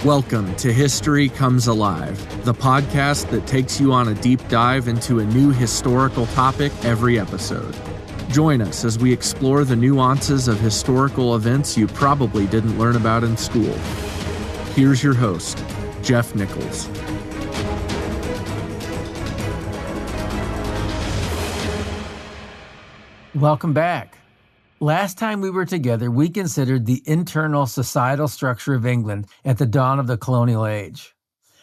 Welcome to History Comes Alive, the podcast that takes you on a deep dive into a new historical topic every episode. Join us as we explore the nuances of historical events you probably didn't learn about in school. Here's your host, Jeff Nichols. Welcome back. Last time we were together, we considered the internal societal structure of England at the dawn of the colonial age.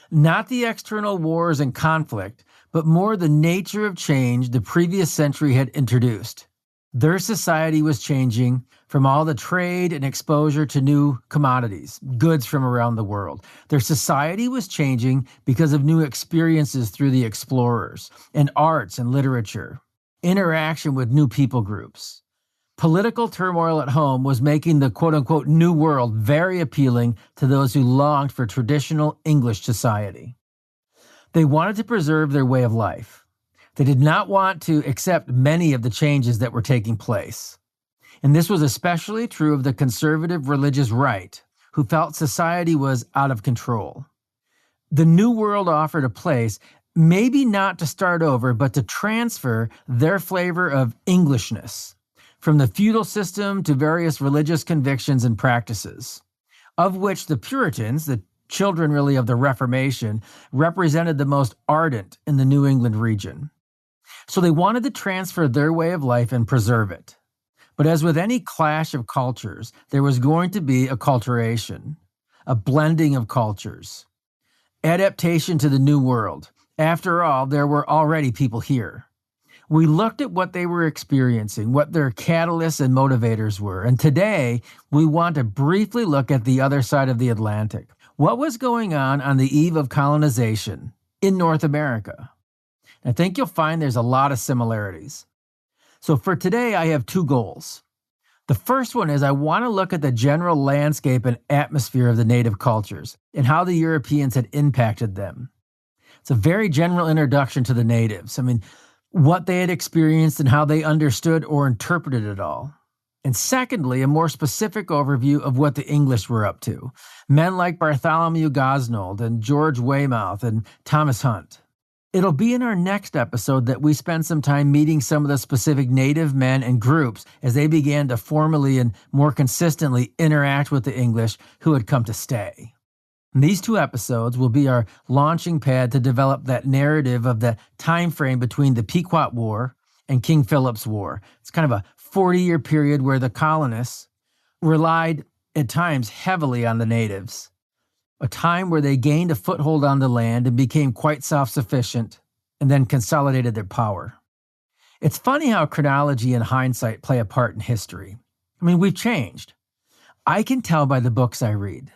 Not the external wars and conflict, but more the nature of change the previous century had introduced. Their society was changing from all the trade and exposure to new commodities, goods from around the world. Their society was changing because of new experiences through the explorers, and arts and literature, interaction with new people groups. Political turmoil at home was making the quote-unquote New World very appealing to those who longed for traditional English society. They wanted to preserve their way of life. They did not want to accept many of the changes that were taking place. And this was especially true of the conservative religious right, who felt society was out of control. The New World offered a place, maybe not to start over, but to transfer their flavor of Englishness, from the feudal system to various religious convictions and practices, of which the Puritans, the children really of the Reformation, represented the most ardent in the New England region. So they wanted to transfer their way of life and preserve it. But as with any clash of cultures, there was going to be acculturation, a blending of cultures, adaptation to the new world. After all, there were already people here. We looked at what they were experiencing, what their catalysts and motivators were. And today, we want to briefly look at the other side of the Atlantic. What was going on the eve of colonization in North America? I think you'll find there's a lot of similarities. So for today, I have two goals. The first one is I want to look at the general landscape and atmosphere of the native cultures and how the Europeans had impacted them. It's a very general introduction to the natives. What they had experienced and how they understood or interpreted it all. And secondly, a more specific overview of what the English were up to. Men like Bartholomew Gosnold and George Weymouth and Thomas Hunt. It'll be in our next episode that we spend some time meeting some of the specific native men and groups as they began to formally and more consistently interact with the English who had come to stay. And these two episodes will be our launching pad to develop that narrative of the time frame between the Pequot War and King Philip's War. It's kind of a 40-year period where the colonists relied at times heavily on the natives, a time where they gained a foothold on the land and became quite self-sufficient and then consolidated their power. It's funny how chronology and hindsight play a part in history. We've changed. I can tell by the books I read.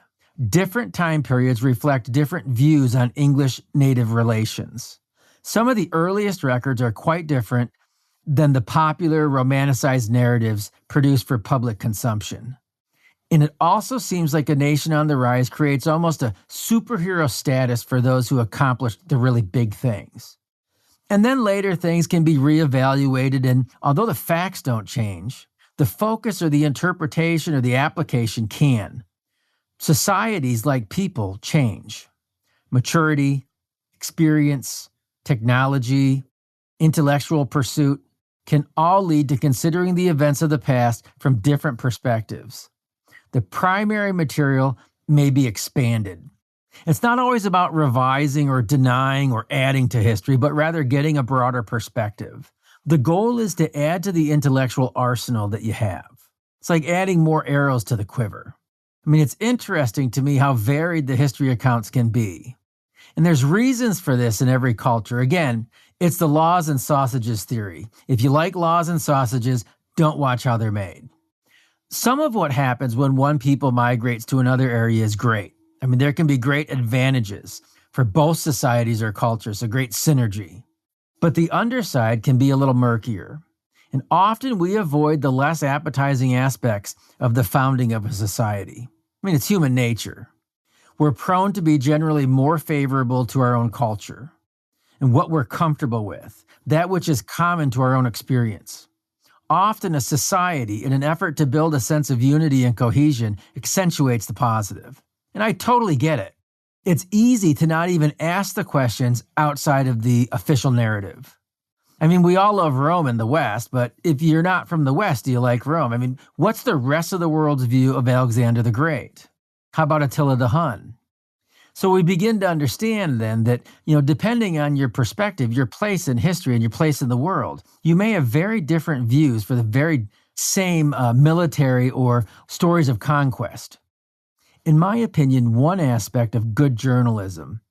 Different time periods reflect different views on English-native relations. Some of the earliest records are quite different than the popular romanticized narratives produced for public consumption. And it also seems like a nation on the rise creates almost a superhero status for those who accomplished the really big things. And then later things can be reevaluated, and although the facts don't change, the focus or the interpretation or the application can. Societies, like people, change. Maturity, experience, technology, intellectual pursuit can all lead to considering the events of the past from different perspectives. The primary material may be expanded. It's not always about revising or denying or adding to history, but rather getting a broader perspective. The goal is to add to the intellectual arsenal that you have. It's like adding more arrows to the quiver. It's interesting to me how varied the history accounts can be. And there's reasons for this in every culture. Again, it's the laws and sausages theory. If you like laws and sausages, don't watch how they're made. Some of what happens when one people migrates to another area is great. There can be great advantages for both societies or cultures, a great synergy. But the underside can be a little murkier. And often we avoid the less appetizing aspects of the founding of a society. It's human nature. We're prone to be generally more favorable to our own culture and what we're comfortable with, that which is common to our own experience. Often a society, in an effort to build a sense of unity and cohesion, accentuates the positive. And I totally get it. It's easy to not even ask the questions outside of the official narrative. I mean, we all love Rome in the West, but if you're not from the West, do you like Rome? I mean, what's the rest of the world's view of Alexander the Great? How about Attila the Hun? So we begin to understand then that, depending on your perspective, your place in history and your place in the world, you may have very different views for the very same military or stories of conquest. In my opinion, one aspect of good journalism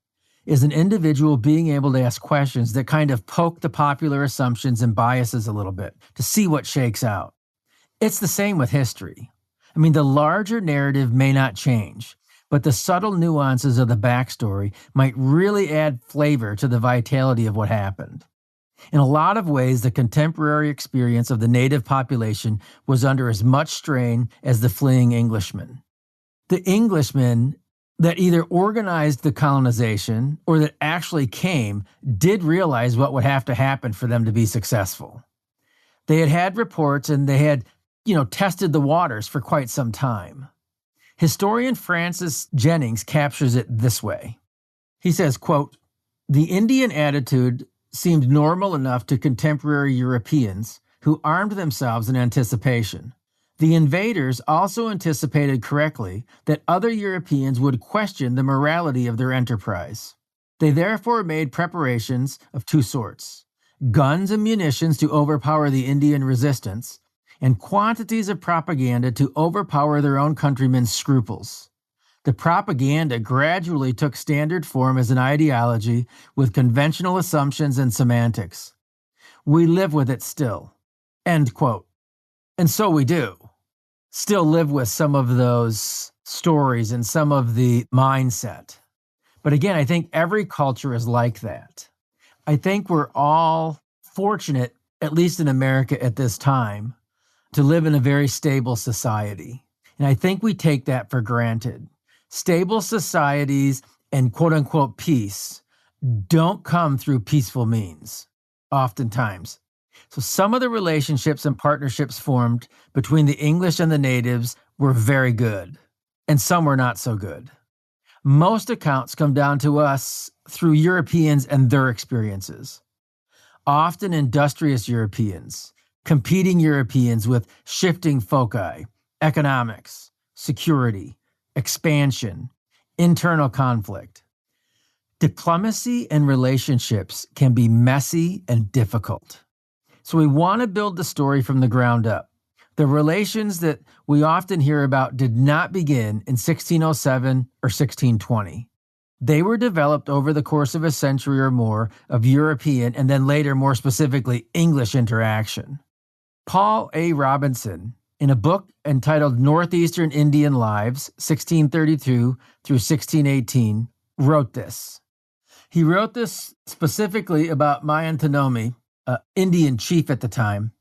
is an individual being able to ask questions that kind of poke the popular assumptions and biases a little bit to see what shakes out. It's the same with history. I mean, the larger narrative may not change, but the subtle nuances of the backstory might really add flavor to the vitality of what happened. In a lot of ways, the contemporary experience of the native population was under as much strain as the fleeing Englishmen. The Englishmen that either organized the colonization or that actually came did realize what would have to happen for them to be successful. They had reports and they had, tested the waters for quite some time. Historian Francis Jennings captures it this way. He says, quote, "The Indian attitude seemed normal enough to contemporary Europeans who armed themselves in anticipation. The invaders also anticipated correctly that other Europeans would question the morality of their enterprise. They therefore made preparations of two sorts: guns and munitions to overpower the Indian resistance, and quantities of propaganda to overpower their own countrymen's scruples. The propaganda gradually took standard form as an ideology with conventional assumptions and semantics. We live with it still." End quote. And so we do. Still live with some of those stories and some of the mindset. But again, I think every culture is like that. I think we're all fortunate, at least in America at this time, to live in a very stable society. And I think we take that for granted. Stable societies and quote unquote peace don't come through peaceful means, oftentimes. So some of the relationships and partnerships formed between the English and the natives were very good, and some were not so good. Most accounts come down to us through Europeans and their experiences. Often industrious Europeans, competing Europeans with shifting foci, economics, security, expansion, internal conflict. Diplomacy and relationships can be messy and difficult. So we want to build the story from the ground up. The relations that we often hear about did not begin in 1607 or 1620. They were developed over the course of a century or more of European and then later, more specifically, English interaction. Paul A. Robinson, in a book entitled Northeastern Indian Lives, 1632 through 1618, wrote this. He wrote this specifically about Mayantonomi, Indian chief at the time,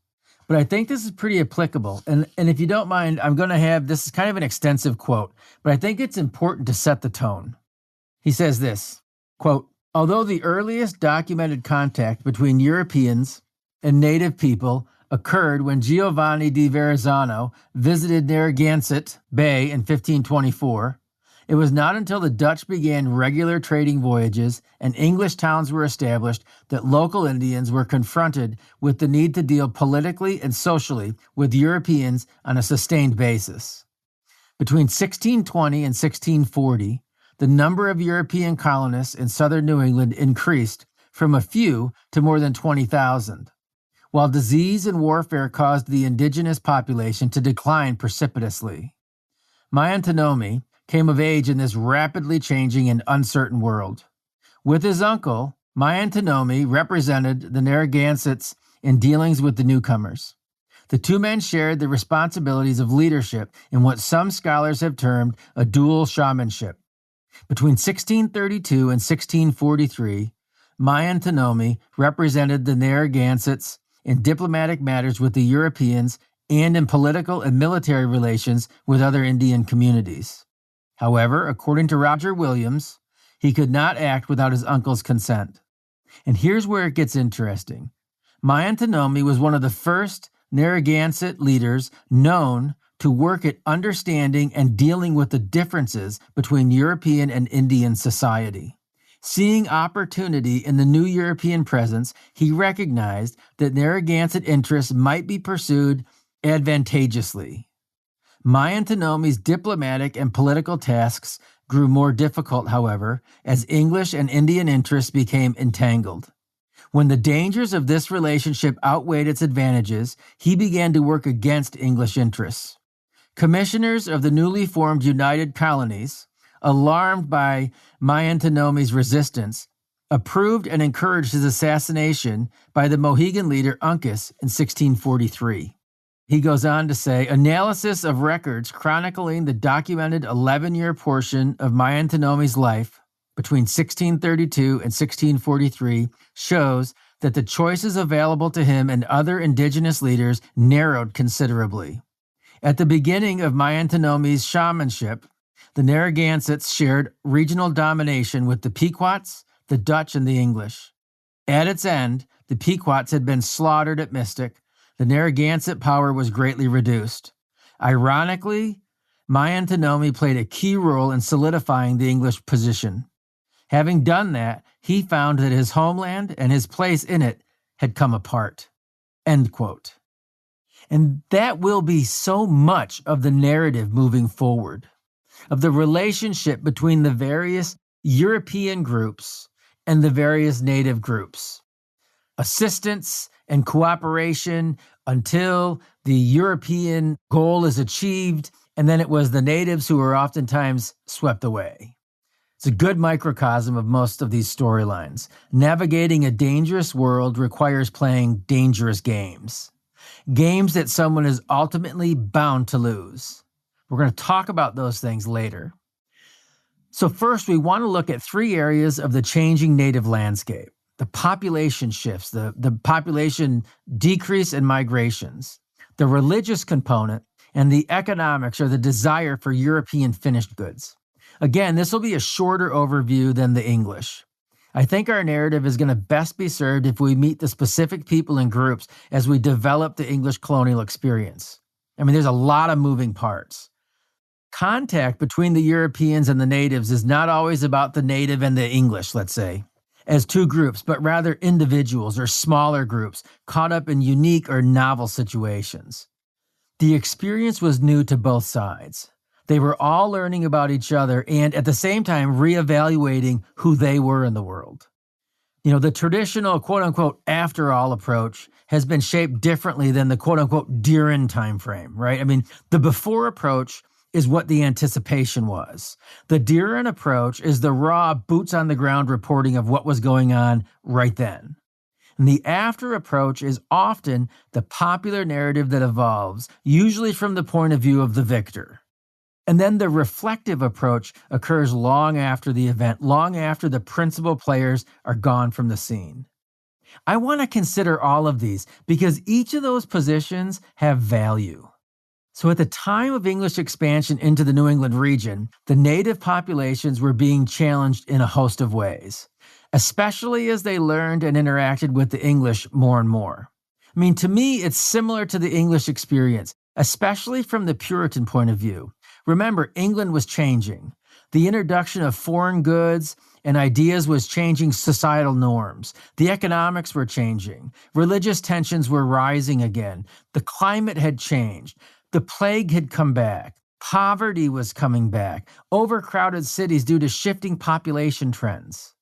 but I think this is pretty applicable. And if you don't mind, I'm going to have, this is kind of an extensive quote, but I think it's important to set the tone. He says this, quote, "Although the earliest documented contact between Europeans and native people occurred when Giovanni di Verrazzano visited Narragansett Bay in 1524, it was not until the Dutch began regular trading voyages and English towns were established that local Indians were confronted with the need to deal politically and socially with Europeans on a sustained basis. Between 1620 and 1640, the number of European colonists in southern New England increased from a few to more than 20,000, while disease and warfare caused the indigenous population to decline precipitously. Mayantonomi came of age in this rapidly changing and uncertain world. With his uncle, Mayantonomi represented the Narragansetts in dealings with the newcomers. The two men shared the responsibilities of leadership in what some scholars have termed a dual shamanship. Between 1632 and 1643, Mayantonomi represented the Narragansetts in diplomatic matters with the Europeans and in political and military relations with other Indian communities. However, according to Roger Williams, he could not act without his uncle's consent. And here's where it gets interesting. Mayantonomi was one of the first Narragansett leaders known to work at understanding and dealing with the differences between European and Indian society. Seeing opportunity in the new European presence, he recognized that Narragansett interests might be pursued advantageously. Myantonomi's diplomatic and political tasks grew more difficult, however, as English and Indian interests became entangled. When the dangers of this relationship outweighed its advantages, he began to work against English interests. Commissioners of the newly formed United Colonies, alarmed by Myantonomi's resistance, approved and encouraged his assassination by the Mohegan leader Uncas in 1643. He goes on to say, analysis of records chronicling the documented 11-year portion of Myantonomi's life between 1632 and 1643 shows that the choices available to him and other indigenous leaders narrowed considerably. At the beginning of Myantonomi's shamanship, the Narragansetts shared regional domination with the Pequots, the Dutch, and the English. At its end, the Pequots had been slaughtered at Mystic. The Narragansett power was greatly reduced. Ironically, Myantonomi played a key role in solidifying the English position. Having done that, he found that his homeland and his place in it had come apart. End quote. And that will be so much of the narrative moving forward, of the relationship between the various European groups and the various native groups. Assistance and cooperation until the European goal is achieved, and then it was the natives who were oftentimes swept away. It's a good microcosm of most of these storylines. Navigating a dangerous world requires playing dangerous games. Games that someone is ultimately bound to lose. We're going to talk about those things later. So first, we want to look at three areas of the changing native landscape. The population shifts, the population decrease and migrations, the religious component, and the economics or the desire for European finished goods. Again, this will be a shorter overview than the English. I think our narrative is going to best be served if we meet the specific people and groups as we develop the English colonial experience. I mean, there's a lot of moving parts. Contact between the Europeans and the natives is not always about the native and the English, let's say, as two groups, but rather individuals or smaller groups caught up in unique or novel situations. The experience was new to both sides. They were all learning about each other and at the same time reevaluating who they were in the world. You know, the traditional quote-unquote after all approach has been shaped differently than the quote-unquote during time frame, right? I mean, the before approach is what the anticipation was. The during approach is the raw boots on the ground reporting of what was going on right then. And the after approach is often the popular narrative that evolves, usually from the point of view of the victor. And then the reflective approach occurs long after the event, long after the principal players are gone from the scene. I want to consider all of these because each of those positions have value. So at the time of English expansion into the New England region, the native populations were being challenged in a host of ways, especially as they learned and interacted with the English more and more. I mean, to me, it's similar to the English experience, especially from the Puritan point of view. Remember, England was changing. The introduction of foreign goods and ideas was changing societal norms. The economics were changing. Religious tensions were rising again. The climate had changed. The plague had come back. Poverty was coming back. Overcrowded cities due to shifting population trends.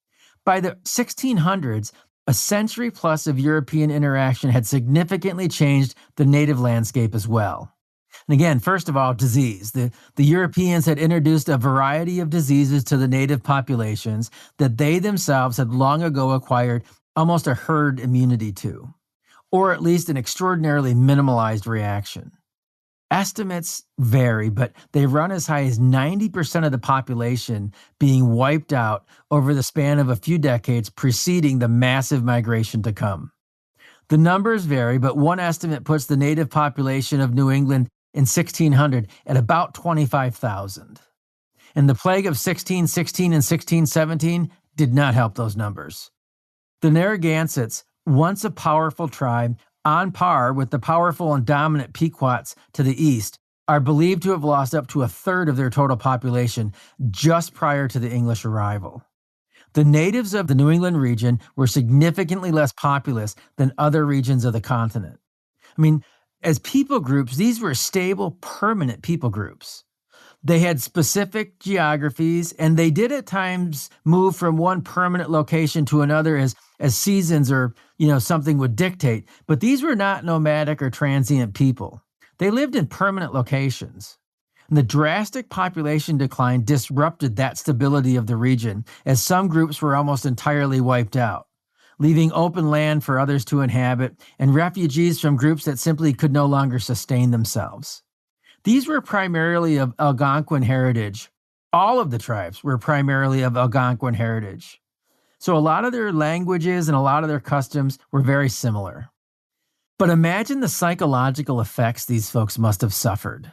By the 1600s, a century plus of European interaction had significantly changed the native landscape as well. And again, first of all, disease. The Europeans had introduced a variety of diseases to the native populations that they themselves had long ago acquired almost a herd immunity to, or at least an extraordinarily minimalized reaction. Estimates vary, but they run as high as 90% of the population being wiped out over the span of a few decades preceding the massive migration to come. The numbers vary, but one estimate puts the native population of New England in 1600 at about 25,000. And the plague of 1616 and 1617 did not help those numbers. The Narragansetts, once a powerful tribe, on par with the powerful and dominant Pequots to the east, are believed to have lost up to a third of their total population just prior to the English arrival. The natives of the New England region were significantly less populous than other regions of the continent. I mean, as people groups, these were stable, permanent people groups. They had specific geographies, and they did at times move from one permanent location to another as seasons or, something would dictate. But these were not nomadic or transient people. They lived in permanent locations. And the drastic population decline disrupted that stability of the region, as some groups were almost entirely wiped out, leaving open land for others to inhabit and refugees from groups that simply could no longer sustain themselves. These were primarily of Algonquin heritage. All of the tribes were primarily of Algonquin heritage. So a lot of their languages and a lot of their customs were very similar. But imagine the psychological effects these folks must have suffered.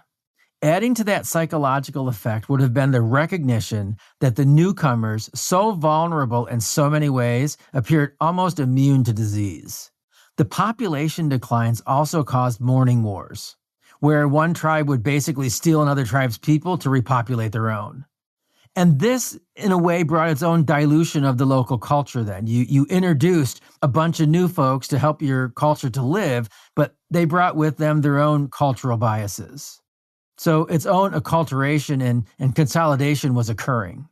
Adding to that psychological effect would have been the recognition that the newcomers, so vulnerable in so many ways, appeared almost immune to disease. The population declines also caused mourning wars, where one tribe would basically steal another tribe's people to repopulate their own. And this, in a way, brought its own dilution of the local culture then. You introduced a bunch of new folks to help your culture to live, but they brought with them their own cultural biases. So its own acculturation and consolidation was occurring.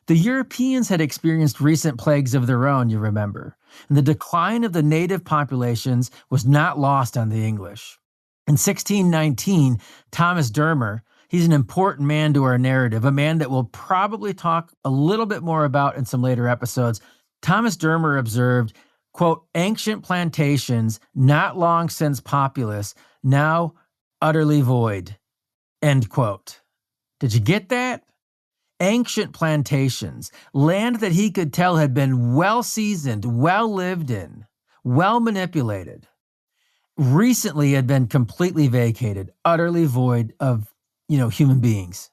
The Europeans had experienced recent plagues of their own, you remember, and the decline of the native populations was not lost on the English. In 1619, Thomas Dermer, he's an important man to our narrative, a man that we'll probably talk a little bit more about in some later episodes. Thomas Dermer observed, quote, ancient plantations, not long since populous, now utterly void, end quote. Did you get that? Ancient plantations, land that he could tell had been well seasoned, well lived in, well manipulated, recently had been completely vacated, utterly void of, human beings.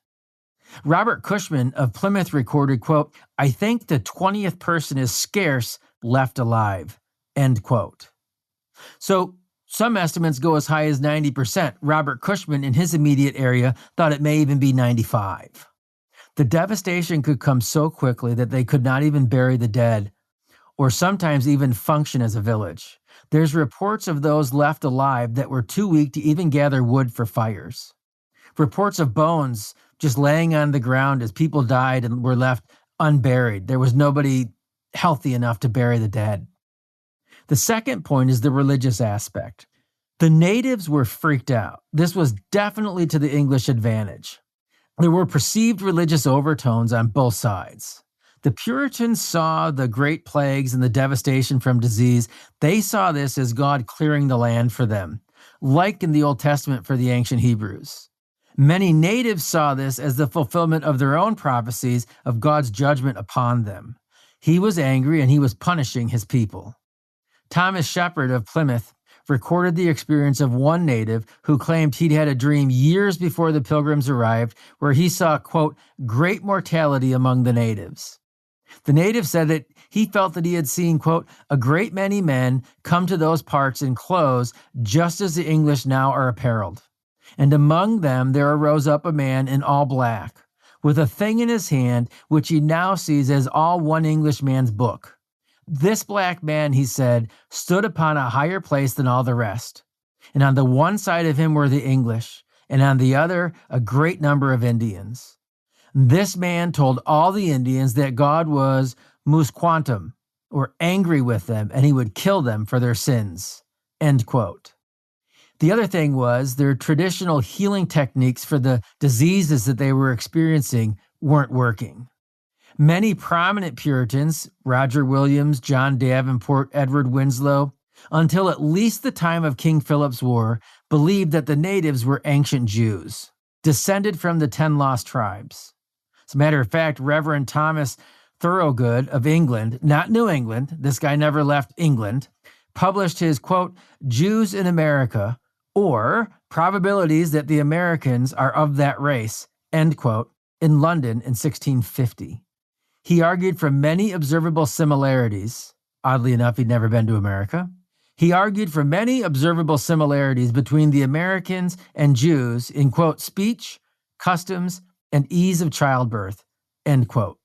Robert Cushman of Plymouth recorded, quote, I think the 20th person is scarce left alive, end quote. So some estimates go as high as 90%. Robert Cushman in his immediate area thought it may even be 95%. The devastation could come so quickly that they could not even bury the dead, or sometimes even function as a village. There's reports of those left alive that were too weak to even gather wood for fires. Reports of bones just laying on the ground as people died and were left unburied. There was nobody healthy enough to bury the dead. The second point is the religious aspect. The natives were freaked out. This was definitely to the English advantage. There were perceived religious overtones on both sides. The Puritans saw the great plagues and the devastation from disease. They saw this as God clearing the land for them, like in the Old Testament for the ancient Hebrews. Many natives saw this as the fulfillment of their own prophecies of God's judgment upon them. He was angry and he was punishing his people. Thomas Shepard of Plymouth recorded the experience of one native who claimed he'd had a dream years before the Pilgrims arrived where he saw, quote, great mortality among the natives. The native said that he felt that he had seen, quote, a great many men come to those parts in clothes just as the English now are apparelled. And among them there arose up a man in all black, with a thing in his hand which he now sees as all one Englishman's book. This black man, he said, stood upon a higher place than all the rest. And on the one side of him were the English, and on the other a great number of Indians. This man told all the Indians that God was musquantum, or angry with them, and he would kill them for their sins, end quote. The other thing was their traditional healing techniques for the diseases that they were experiencing weren't working. Many prominent Puritans, Roger Williams, John Davenport, Edward Winslow, until at least the time of King Philip's War, believed that the natives were ancient Jews, descended from the 10 lost tribes. As a matter of fact, Reverend Thomas Thorogood of England, not New England, this guy never left England, published his, quote, Jews in America, or Probabilities that the Americans are of that race, end quote, in London in 1650. He argued for many observable similarities. Oddly enough, he'd never been to America. He argued for many observable similarities between the Americans and Jews in, quote, speech, customs, and ease of childbirth, end quote.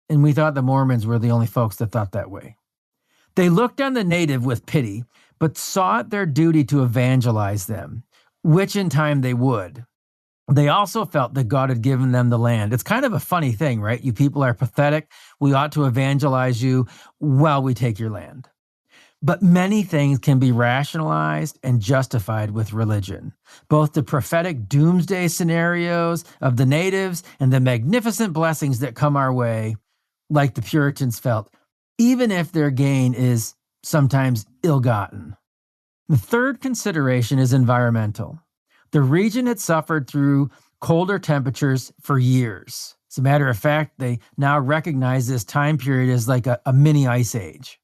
And we thought the Mormons were the only folks that thought that way. They looked on the native with pity, but saw it their duty to evangelize them, which in time they would. They also felt that God had given them the land. It's kind of a funny thing, right? You people are pathetic. We ought to evangelize you while we take your land. But many things can be rationalized and justified with religion. Both the prophetic doomsday scenarios of the natives and the magnificent blessings that come our way, like the Puritans felt, even if their gain is sometimes ill-gotten. The third consideration is environmental. The region had suffered through colder temperatures for years. As a matter of fact, they now recognize this time period as like a mini ice age.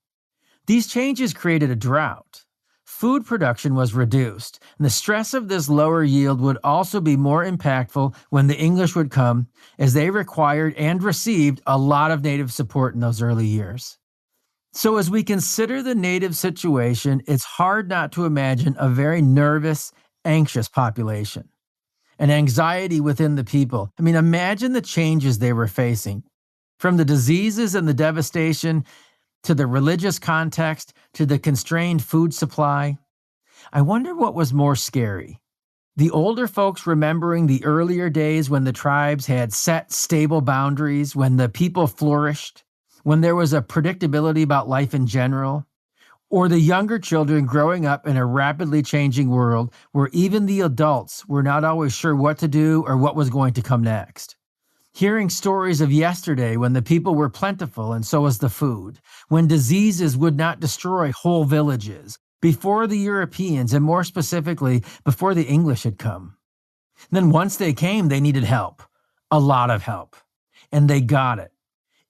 These changes created a drought. Food production was reduced, and the stress of this lower yield would also be more impactful when the English would come, as they required and received a lot of native support in those early years. So as we consider the native situation, it's hard not to imagine a very nervous, anxious population, and anxiety within the people. I mean, imagine the changes they were facing, from the diseases and the devastation to the religious context to the constrained food supply. I wonder what was more scary. The older folks remembering the earlier days when the tribes had set, stable boundaries, when the people flourished, when there was a predictability about life in general, or the younger children growing up in a rapidly changing world where even the adults were not always sure what to do or what was going to come next. Hearing stories of yesterday when the people were plentiful and so was the food, when diseases would not destroy whole villages, before the Europeans, and more specifically, before the English had come. Then once they came, they needed help, a lot of help, and they got it.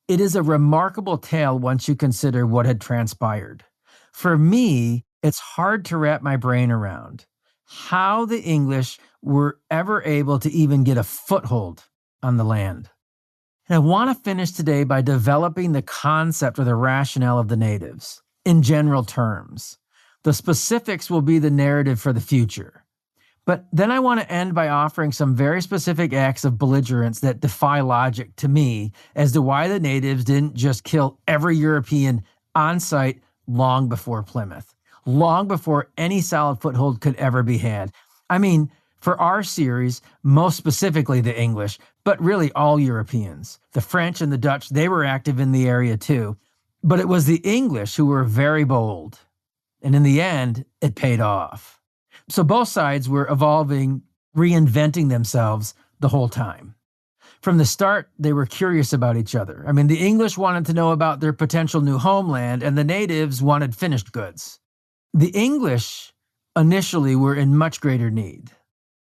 It is a remarkable tale once you consider what had transpired. For me, it's hard to wrap my brain around how the English were ever able to even get a foothold on the land. And I want to finish today by developing the concept or the rationale of the natives in general terms. The specifics will be the narrative for the future. But then I want to end by offering some very specific acts of belligerence that defy logic to me as to why the natives didn't just kill every European on site long before Plymouth, long before any solid foothold could ever be had. I mean, for our series, most specifically the English, but really all Europeans. The French and the Dutch, they were active in the area too. But it was the English who were very bold. And in the end, it paid off. So both sides were evolving, reinventing themselves the whole time. From the start, they were curious about each other. I mean, the English wanted to know about their potential new homeland, and the natives wanted finished goods. The English initially were in much greater need.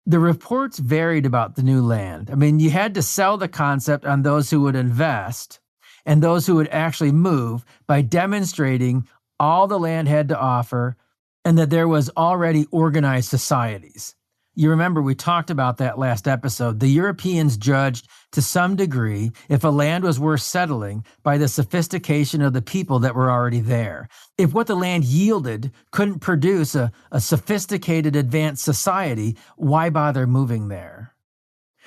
The reports varied about the new land. I mean, you had to sell the concept on those who would invest and those who would actually move by demonstrating all the land had to offer and that there was already organized societies. You remember we talked about that last episode. The Europeans judged to some degree if a land was worth settling by the sophistication of the people that were already there. If what the land yielded couldn't produce a sophisticated advanced society, why bother moving there?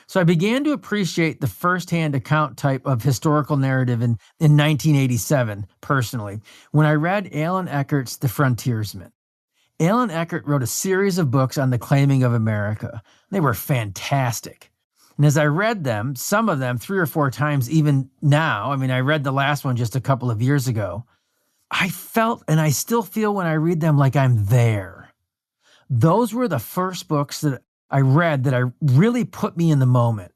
So I began to appreciate the firsthand account type of historical narrative in 1987, personally, when I read Alan Eckert's The Frontiersman. Alan Eckert wrote a series of books on the claiming of America. They were fantastic. And as I read them, some of them 3 or 4 times even now, I mean, I read the last one just a couple of years ago, I felt, and I still feel when I read them, like I'm there. Those were the first books that I read that I really put me in the moment.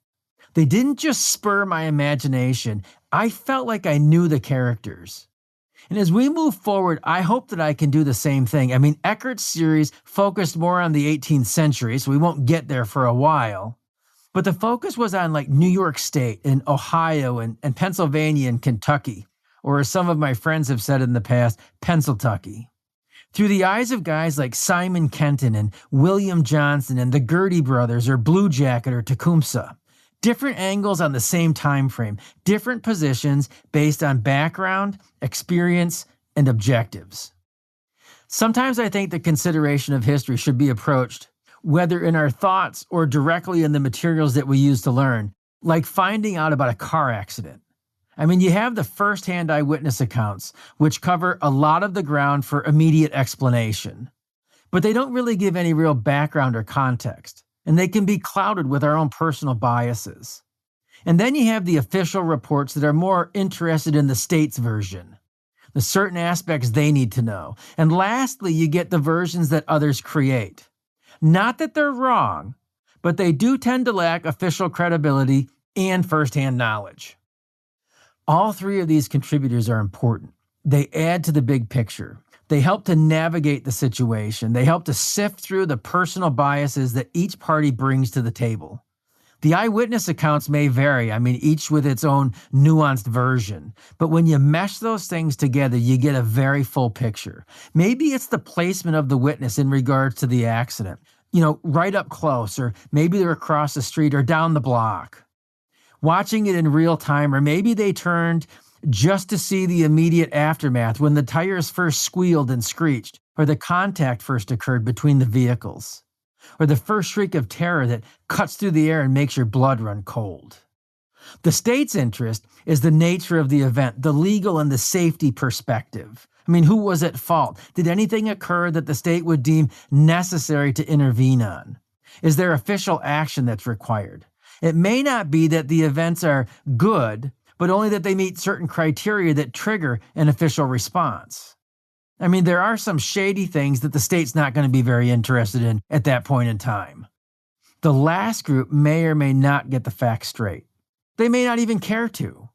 They didn't just spur my imagination. I felt like I knew the characters. And as we move forward, I hope that I can do the same thing. I mean, Eckert's series focused more on the 18th century, so we won't get there for a while. But the focus was on like New York State and Ohio and Pennsylvania and Kentucky, or as some of my friends have said in the past, Pennsyltucky. Through the eyes of guys like Simon Kenton and William Johnson and the Gertie brothers or Blue Jacket or Tecumseh. Different angles on the same time frame, different positions based on background, experience, and objectives. Sometimes I think the consideration of history should be approached, whether in our thoughts or directly in the materials that we use to learn, like finding out about a car accident. I mean, you have the first-hand eyewitness accounts, which cover a lot of the ground for immediate explanation, but they don't really give any real background or context, and they can be clouded with our own personal biases. And then you have the official reports that are more interested in the state's version, the certain aspects they need to know. And lastly, you get the versions that others create. Not that they're wrong, but they do tend to lack official credibility and firsthand knowledge. All three of these contributors are important. They add to the big picture. They help to navigate the situation. They help to sift through the personal biases that each party brings to the table. The eyewitness accounts may vary, each with its own nuanced version. But when you mesh those things together, you get a very full picture. Maybe it's the placement of the witness in regards to the accident, right up close, or maybe they're across the street or down the block. Watching it in real time, or maybe they turned just to see the immediate aftermath when the tires first squealed and screeched, or the contact first occurred between the vehicles, or the first shriek of terror that cuts through the air and makes your blood run cold. The state's interest is the nature of the event, the legal and the safety perspective. Who was at fault? Did anything occur that the state would deem necessary to intervene on? Is there official action that's required? It may not be that the events are good, but only that they meet certain criteria that trigger an official response. There are some shady things that the state's not going to be very interested in at that point in time. The last group may or may not get the facts straight. They may not even care to.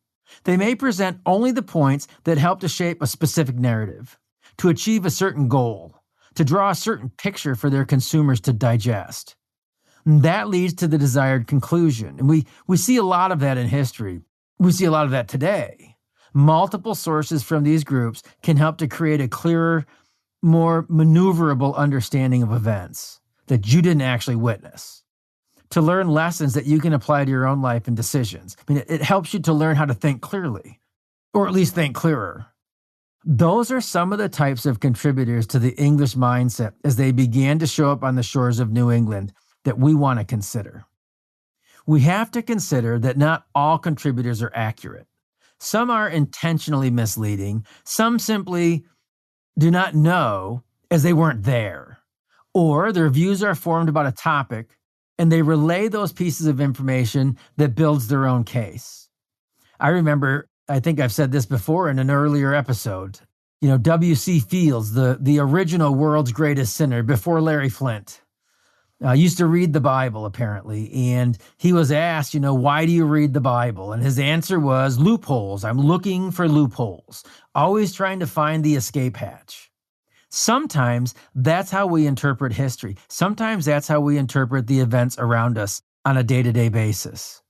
They may present only the points that help to shape a specific narrative, to achieve a certain goal, to draw a certain picture for their consumers to digest. And that leads to the desired conclusion. And we see a lot of that in history. We see a lot of that today. Multiple sources from these groups can help to create a clearer, more maneuverable understanding of events that you didn't actually witness, to learn lessons that you can apply to your own life and decisions. It helps you to learn how to think clearly, or at least think clearer. Those are some of the types of contributors to the English mindset as they began to show up on the shores of New England that we want to consider. We have to consider that not all contributors are accurate. Some are intentionally misleading. Some simply do not know as they weren't there. Or their views are formed about a topic and they relay those pieces of information that builds their own case. I remember, I think I've said this before in an earlier episode, W.C. Fields, the original world's greatest sinner before Larry Flint, used to read the Bible, apparently, and he was asked, why do you read the Bible? And his answer was, loopholes. I'm looking for loopholes, always trying to find the escape hatch. Sometimes that's how we interpret history. Sometimes that's how we interpret the events around us on a day-to-day basis.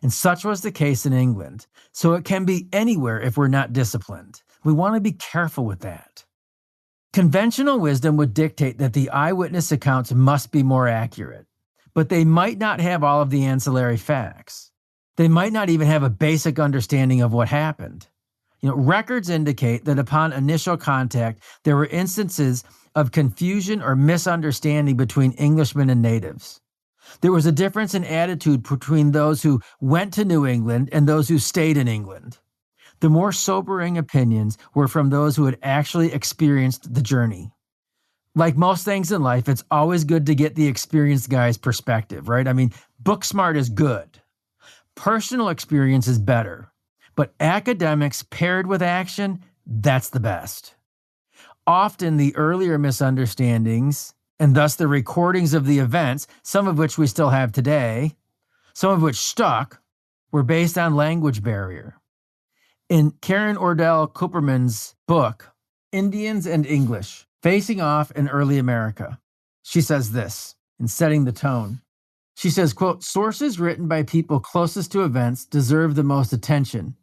And such was the case in England. So it can be anywhere if we're not disciplined. We want to be careful with that. Conventional wisdom would dictate that the eyewitness accounts must be more accurate, but they might not have all of the ancillary facts. They might not even have a basic understanding of what happened. Records indicate that upon initial contact, there were instances of confusion or misunderstanding between Englishmen and natives. There was a difference in attitude between those who went to New England and those who stayed in England. The more sobering opinions were from those who had actually experienced the journey. Like most things in life, it's always good to get the experienced guy's perspective, right? Book smart is good. Personal experience is better. But academics paired with action, that's the best. Often the earlier misunderstandings, and thus the recordings of the events, some of which we still have today, some of which stuck, were based on language barrier. In Karen Ordell Cooperman's book, Indians and English, Facing Off in Early America, she says this, in setting the tone. She says, quote, sources written by people closest to events deserve the most attention.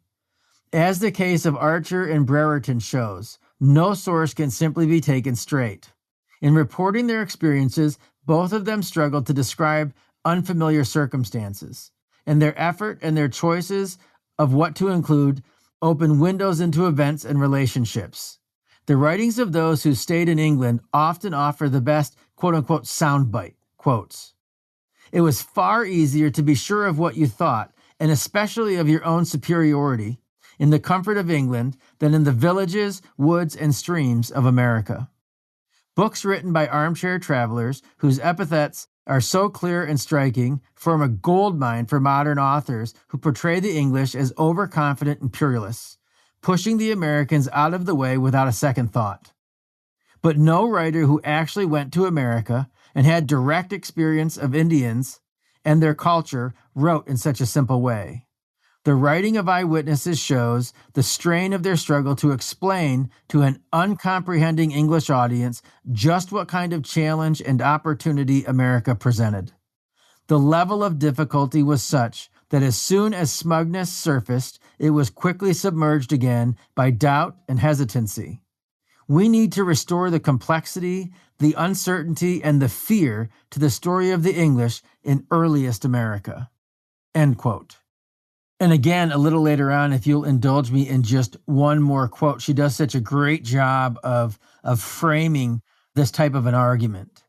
As the case of Archer and Brereton shows, no source can simply be taken straight. In reporting their experiences, both of them struggled to describe unfamiliar circumstances, and their effort and their choices of what to include open windows into events and relationships. The writings of those who stayed in England often offer the best quote-unquote soundbite quotes. It was far easier to be sure of what you thought, and especially of your own superiority, in the comfort of England than in the villages, woods, and streams of America. Books written by armchair travelers whose epithets are so clear and striking form a goldmine for modern authors who portray the English as overconfident and purelists, pushing the Americans out of the way without a second thought. But no writer who actually went to America and had direct experience of Indians and their culture wrote in such a simple way. The writing of eyewitnesses shows the strain of their struggle to explain to an uncomprehending English audience just what kind of challenge and opportunity America presented. The level of difficulty was such that as soon as smugness surfaced, it was quickly submerged again by doubt and hesitancy. We need to restore the complexity, the uncertainty, and the fear to the story of the English in earliest America." End quote. And again, a little later on, if you'll indulge me in just one more quote, she does such a great job of framing this type of an argument.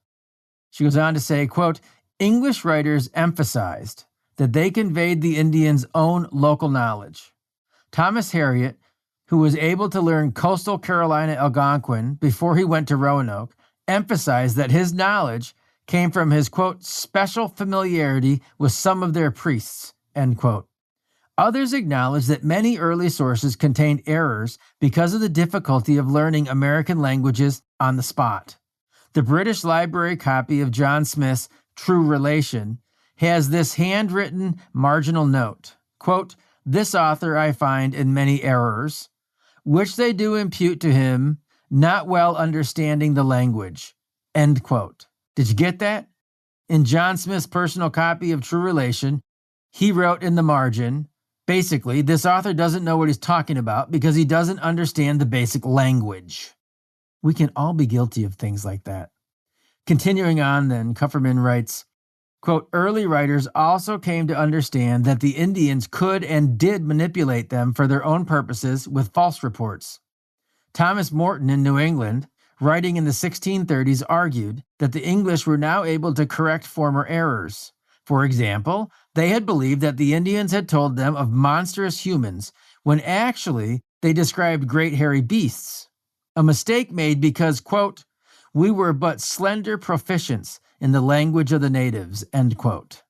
She goes on to say, quote, "English writers emphasized that they conveyed the Indians' own local knowledge. Thomas Harriot, who was able to learn coastal Carolina Algonquin before he went to Roanoke, emphasized that his knowledge came from his, quote, special familiarity with some of their priests," end quote. Others acknowledge that many early sources contained errors because of the difficulty of learning American languages on the spot. The British Library copy of John Smith's True Relation has this handwritten marginal note, quote, "This author I find in many errors, which they do impute to him, not well understanding the language," end quote. Did you get that? In John Smith's personal copy of True Relation, he wrote in the margin, basically, this author doesn't know what he's talking about because he doesn't understand the basic language. We can all be guilty of things like that. Continuing on then, Kupferman writes, quote, "Early writers also came to understand that the Indians could and did manipulate them for their own purposes with false reports. Thomas Morton in New England, writing in the 1630s, argued that the English were now able to correct former errors. For example, they had believed that the Indians had told them of monstrous humans, when actually they described great hairy beasts. A mistake made because, quote, we were but slender proficients in the language of the natives," end quote.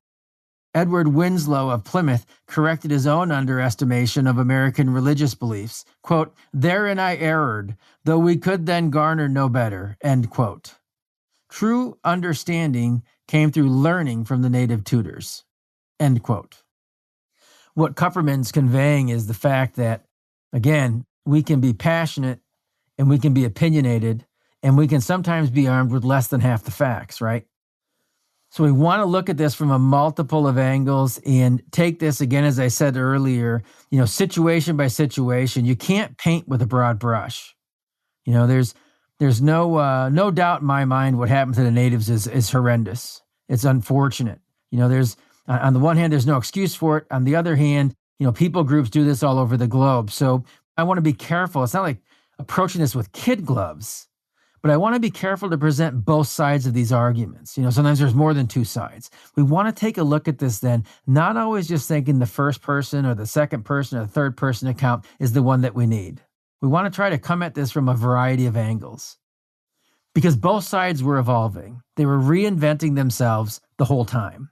Edward Winslow of Plymouth corrected his own underestimation of American religious beliefs, quote, "Therein I erred, though we could then garner no better," end quote. True understanding came through learning from the native tutors, end quote. What Kupferman's conveying is the fact that, again, we can be passionate and we can be opinionated and we can sometimes be armed with less than half the facts, right? So we want to look at this from a multiple of angles and take this, again, as I said earlier, situation by situation. You can't paint with a broad brush. There's no doubt in my mind what happened to the natives is horrendous. It's unfortunate. There's on the one hand, there's no excuse for it. On the other hand, people groups do this all over the globe. So I want to be careful. It's not like approaching this with kid gloves, but I want to be careful to present both sides of these arguments. Sometimes there's more than two sides. We want to take a look at this then, not always just thinking the first person or the second person or the third person account is the one that we need. We want to try to come at this from a variety of angles because both sides were evolving. They were reinventing themselves the whole time.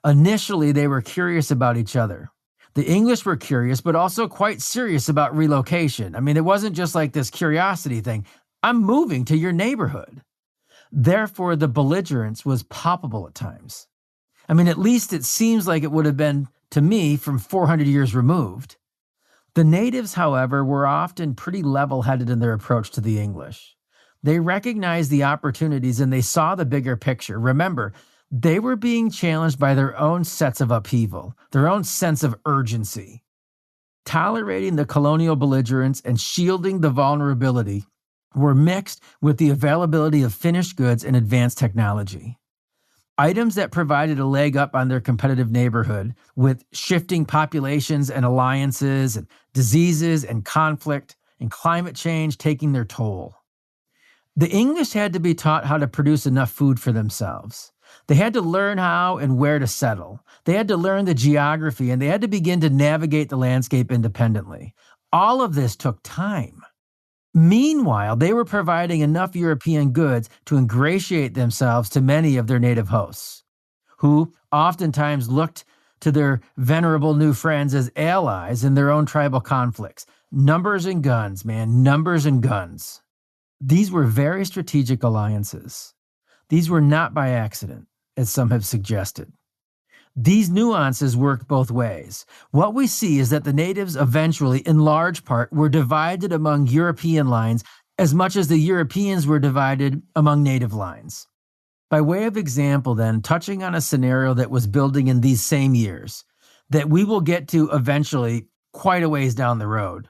Initially, they were curious about each other. The English were curious, but also quite serious about relocation. I mean, it wasn't just like this curiosity thing. I'm moving to your neighborhood. Therefore, the belligerence was palpable at times. I mean, at least it seems like it would have been to me from 400 years removed. The natives, however, were often pretty level-headed in their approach to the English. They recognized the opportunities and they saw the bigger picture. Remember, they were being challenged by their own sets of upheaval, their own sense of urgency. Tolerating the colonial belligerence and shielding the vulnerability were mixed with the availability of finished goods and advanced technology. Items that provided a leg up on their competitive neighborhood with shifting populations and alliances and diseases and conflict and climate change taking their toll. The English had to be taught how to produce enough food for themselves. They had to learn how and where to settle. They had to learn the geography, and they had to begin to navigate the landscape independently. All of this took time. Meanwhile, they were providing enough European goods to ingratiate themselves to many of their native hosts, who oftentimes looked to their venerable new friends as allies in their own tribal conflicts. Numbers and guns, man, numbers and guns. These were very strategic alliances. These were not by accident, as some have suggested. These nuances worked both ways. What we see is that the natives eventually, in large part, were divided among European lines as much as the Europeans were divided among native lines. By way of example, then, touching on a scenario that was building in these same years, that we will get to eventually quite a ways down the road,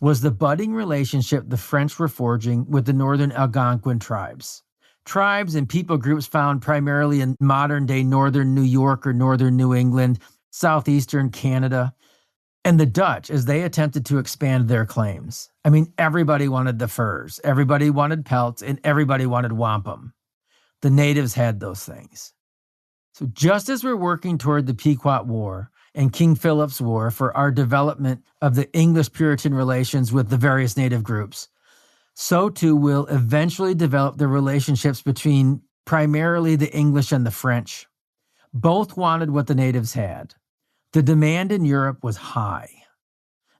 was the budding relationship the French were forging with the northern Algonquin tribes. Tribes and people groups found primarily in modern-day northern New York or northern New England, southeastern Canada, and the Dutch as they attempted to expand their claims. I mean, everybody wanted the furs, everybody wanted pelts, and everybody wanted wampum. The natives had those things. So just as we're working toward the Pequot War and King Philip's War for our development of the English-Puritan relations with the various native groups, so too will eventually develop the relationships between primarily the English and the French. Both wanted what the natives had. The demand in Europe was high.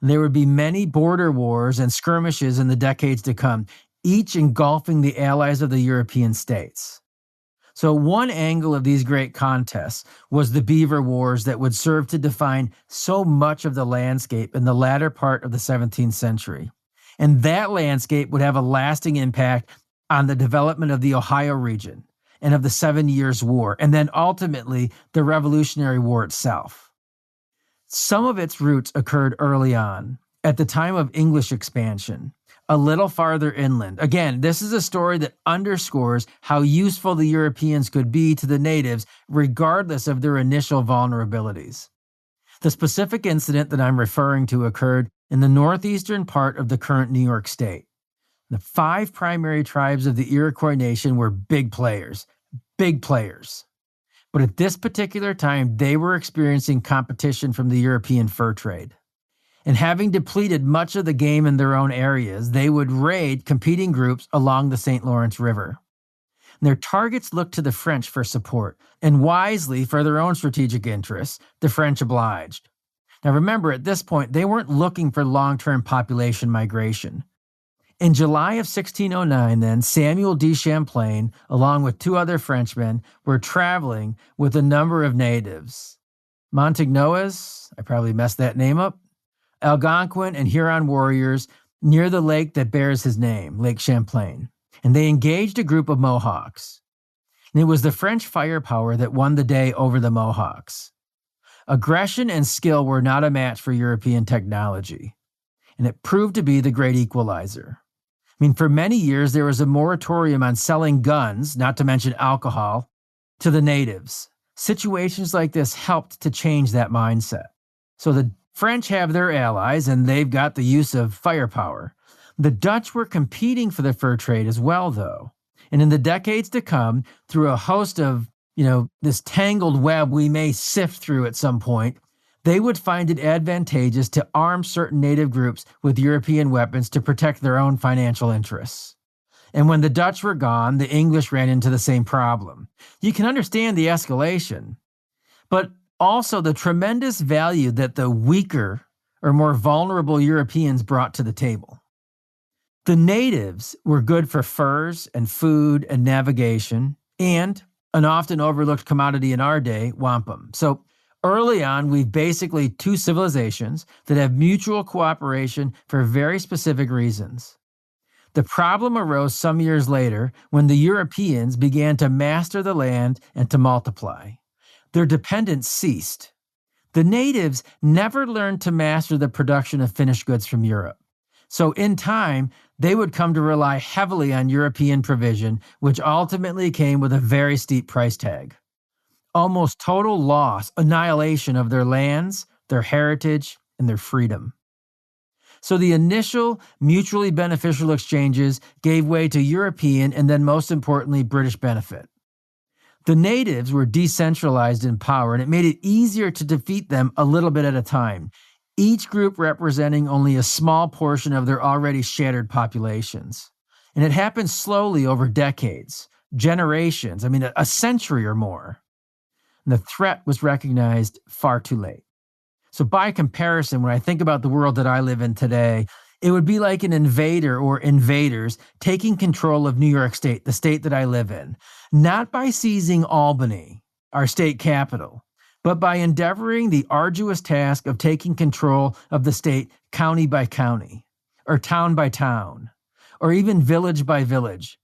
There would be many border wars and skirmishes in the decades to come, each engulfing the allies of the European states. So one angle of these great contests was the Beaver Wars that would serve to define so much of the landscape in the latter part of the 17th century. And that landscape would have a lasting impact on the development of the Ohio region and of the 7 Years' War, and then ultimately the Revolutionary War itself. Some of its roots occurred early on, at the time of English expansion, a little farther inland. Again, this is a story that underscores how useful the Europeans could be to the natives, regardless of their initial vulnerabilities. The specific incident that I'm referring to occurred in the northeastern part of the current New York State. The 5 primary tribes of the Iroquois Nation were big players. But at this particular time, they were experiencing competition from the European fur trade. And having depleted much of the game in their own areas, they would raid competing groups along the St. Lawrence River. And their targets looked to the French for support, and wisely, for their own strategic interests, the French obliged. Now remember, at this point, they weren't looking for long-term population migration. In July of 1609, then, Samuel de Champlain, along with 2 other Frenchmen, were traveling with a number of natives. Montignois, I probably messed that name up, Algonquin and Huron warriors near the lake that bears his name, Lake Champlain. And they engaged a group of Mohawks. And it was the French firepower that won the day over the Mohawks. Aggression and skill were not a match for European technology, and it proved to be the great equalizer. I mean, for many years, there was a moratorium on selling guns, not to mention alcohol, to the natives. Situations like this helped to change that mindset. So the French have their allies, and they've got the use of firepower. The Dutch were competing for the fur trade as well, though. And in the decades to come, through a host of this tangled web we may sift through at some point, they would find it advantageous to arm certain native groups with European weapons to protect their own financial interests. And when the Dutch were gone, the English ran into the same problem. You can understand the escalation, but also the tremendous value that the weaker or more vulnerable Europeans brought to the table. The natives were good for furs and food and navigation, and an often overlooked commodity in our day, wampum. So early on, we've basically 2 civilizations that have mutual cooperation for very specific reasons. The problem arose some years later when the Europeans began to master the land and to multiply. Their dependence ceased. The natives never learned to master the production of finished goods from Europe. So in time, they would come to rely heavily on European provision, which ultimately came with a very steep price tag. Almost total loss, annihilation of their lands, their heritage, and their freedom. So the initial mutually beneficial exchanges gave way to European and then most importantly, British benefit. The natives were decentralized in power, and it made it easier to defeat them a little bit at a time, each group representing only a small portion of their already shattered populations. And it happened slowly over decades, generations, a century or more. And the threat was recognized far too late. So by comparison, when I think about the world that I live in today, it would be like an invader or invaders taking control of New York State, the state that I live in, not by seizing Albany, our state capital, but by endeavoring the arduous task of taking control of the state county by county, or town by town, or even village by village,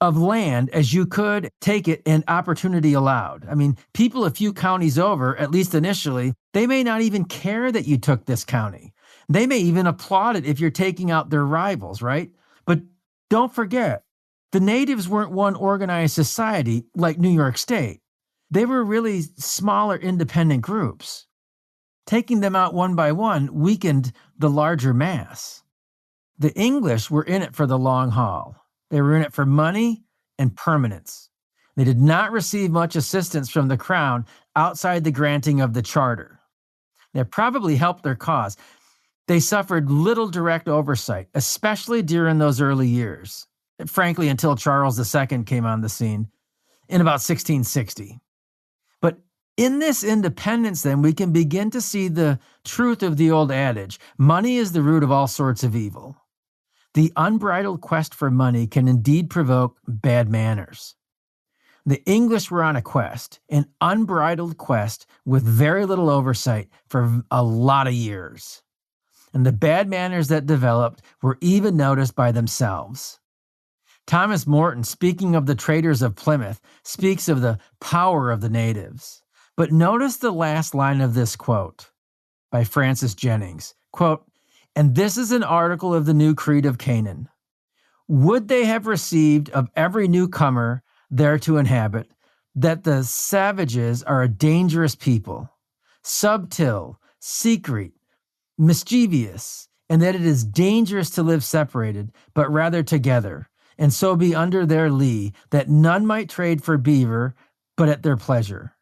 of land as you could take it and opportunity allowed. People a few counties over, at least initially, they may not even care that you took this county. They may even applaud it if you're taking out their rivals, right? But don't forget, the natives weren't one organized society like New York State. They were really smaller independent groups. Taking them out one by one weakened the larger mass. The English were in it for the long haul. They were in it for money and permanence. They did not receive much assistance from the crown outside the granting of the charter. That probably helped their cause. They suffered little direct oversight, especially during those early years, frankly, until Charles II came on the scene in about 1660. But in this independence, then, we can begin to see the truth of the old adage, money is the root of all sorts of evil. The unbridled quest for money can indeed provoke bad manners. The English were on a quest, an unbridled quest with very little oversight for a lot of years. And the bad manners that developed were even noticed by themselves. Thomas Morton, speaking of the traders of Plymouth, speaks of the power of the natives. But notice the last line of this quote by Francis Jennings, quote, "And this is an article of the new creed of Canaan. Would they have received of every newcomer there to inhabit, that the savages are a dangerous people, subtil, secret, mischievous, and that it is dangerous to live separated, but rather together, and so be under their lee, that none might trade for beaver, but at their pleasure.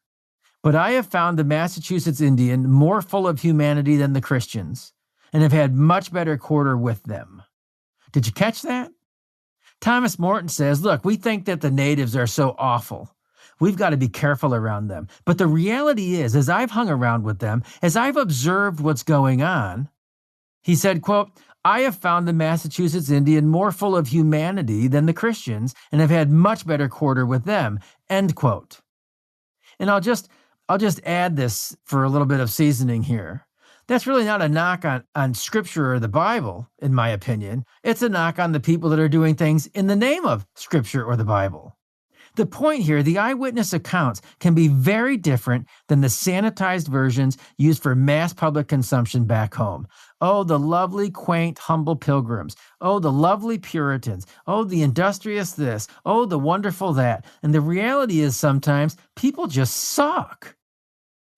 But I have found the Massachusetts Indian more full of humanity than the Christians, and have had much better quarter with them." Did you catch that? Thomas Morton says, look, we think that the natives are so awful. We've got to be careful around them. But the reality is, as I've hung around with them, as I've observed what's going on, he said, quote, "I have found the Massachusetts Indian more full of humanity than the Christians and have had much better quarter with them," end quote. And I'll just add this for a little bit of seasoning here. That's really not a knock on Scripture or the Bible, in my opinion. It's a knock on the people that are doing things in the name of Scripture or the Bible. The point here, the eyewitness accounts can be very different than the sanitized versions used for mass public consumption back home. Oh, the lovely, quaint, humble pilgrims. Oh, the lovely Puritans. Oh, the industrious this. Oh, the wonderful that. And the reality is sometimes people just suck.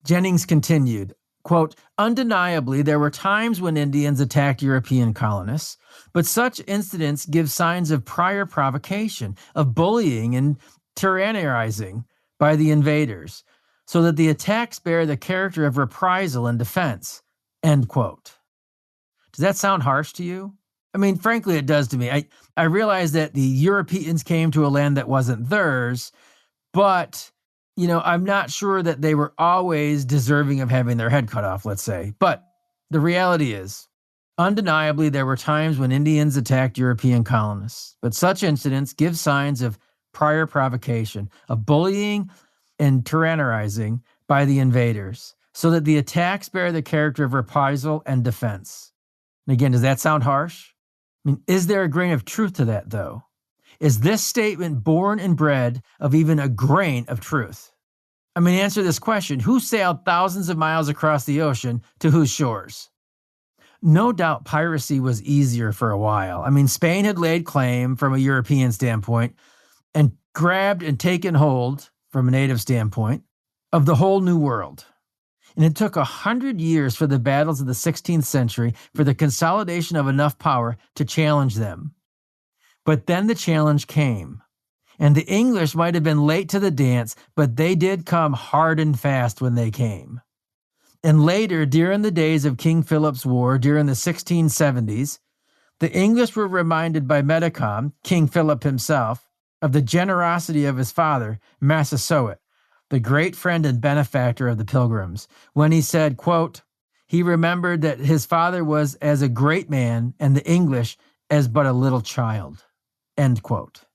Jennings continued, quote, "Undeniably, there were times when Indians attacked European colonists, but such incidents give signs of prior provocation, of bullying and tyrannizing by the invaders, so that the attacks bear the character of reprisal and defense," end quote. Does that sound harsh to you? Frankly, it does to me. I realize that the Europeans came to a land that wasn't theirs, but I'm not sure that they were always deserving of having their head cut off, let's say. But the reality is, undeniably, there were times when Indians attacked European colonists, but such incidents give signs of prior provocation, of bullying and tyrannizing by the invaders, so that the attacks bear the character of reprisal and defense. And again, does that sound harsh? Is there a grain of truth to that, though? Is this statement born and bred of even a grain of truth? Answer this question. Who sailed thousands of miles across the ocean to whose shores? No doubt piracy was easier for a while. Spain had laid claim from a European standpoint and grabbed and taken hold, from a native standpoint, of the whole New World. And it took 100 years for the battles of the 16th century for the consolidation of enough power to challenge them. But then the challenge came. And the English might have been late to the dance, but they did come hard and fast when they came. And later, during the days of King Philip's War, during the 1670s, the English were reminded by Metacom, King Philip himself, of the generosity of his father, Massasoit, the great friend and benefactor of the Pilgrims, when he said, quote, he remembered that his father was as a great man and the English as but a little child, end quote.